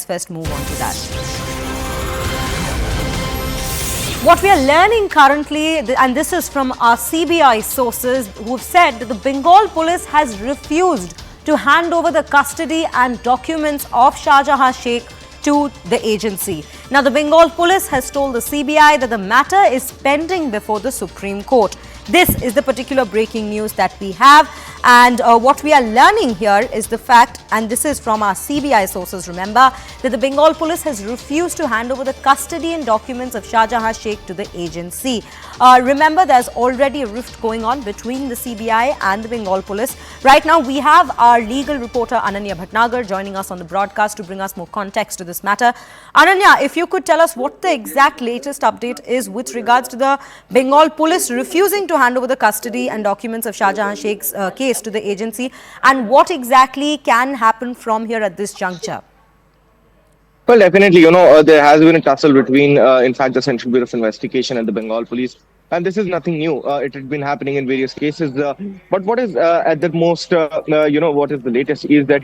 First move on to that. What we are learning currently, and this is from our CBI sources who've said that the Bengal police has refused to hand over the custody and documents of Shahjahan Sheikh to the agency. Now, the Bengal police has told the CBI that the matter is pending before the Supreme Court. This is the particular breaking news that we have, and what we are learning here is the fact, and this is from our CBI sources, remember, that the Bengal police has refused to hand over the custody and documents of Shahjahan Sheikh to the agency. Remember, there's already a rift going on between the CBI and the Bengal police. Right now, we have our legal reporter Ananya Bhatnagar joining us on the broadcast to bring us more context to this matter. Ananya, if you could tell us what the exact latest update is with regards to the Bengal police refusing to hand over the custody and documents of Shahjahan Sheikh's case to the agency, and what exactly can happen from here at this juncture? Well, definitely, there has been a tussle between, in fact, the Central Bureau of Investigation and the Bengal police. And this is nothing new. It had been happening in various cases. But what is at the most, what is the latest is that,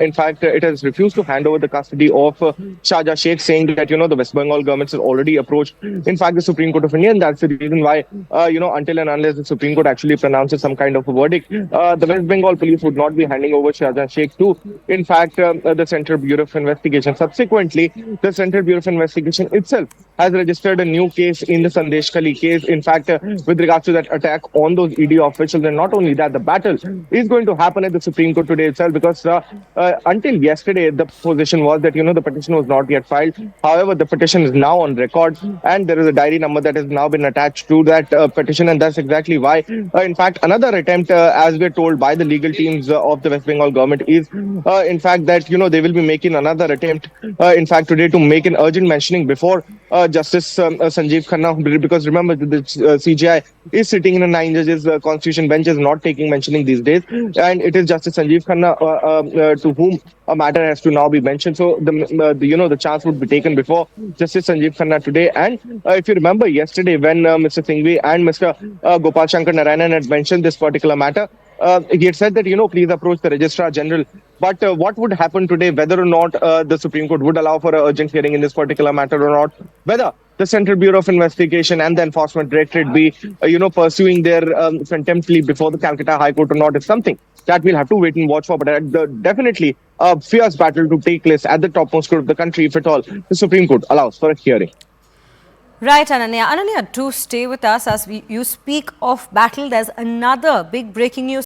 in fact, it has refused to hand over the custody of Shahjahan Sheikh, saying that, the West Bengal government has already approached, in fact, the Supreme Court of India. And that's the reason why, until and unless the Supreme Court actually pronounces some kind of a verdict, the West Bengal police would not be handing over Shahjahan Sheikh to, in fact, the Central Bureau of Investigation. Subsequently, the Central Bureau of Investigation itself has registered a new case in the Sandeshkhali case, in fact, with regards to that attack on those ED officials. And not only that, the battle is going to happen at the Supreme Court today itself, because until yesterday, the position was that, the petition was not yet filed. However, the petition is now on record, and there is a diary number that has now been attached to that petition. And that's exactly why, in fact, another attempt, as we're told by the legal teams of the West Bengal government, is, in fact, that, they will be making another attempt, in fact, today to make an urgent mentioning before Justice Sanjeev Khanna, because remember, the CJI is sitting in a 9 judges constitution bench, is not taking mentioning these days, and it is Justice Sanjeev Khanna to whom a matter has to now be mentioned. So the chance would be taken before Justice Sanjeev Khanna today. And if you remember yesterday, when Mr. Singhvi and Mr. Gopal Shankar Narayanan had mentioned this particular matter, he had said that, please approach the Registrar General. But what would happen today, whether or not the Supreme Court would allow for an urgent hearing in this particular matter or not, whether the Central Bureau of Investigation and the Enforcement Directorate be, pursuing their contempt plea before the Calcutta High Court or not, is something that we'll have to wait and watch for. But definitely a fierce battle to take place at the topmost court of the country, if at all the Supreme Court allows for a hearing. Right, Ananya. Ananya, do stay with us as you speak of battle. There's another big breaking news.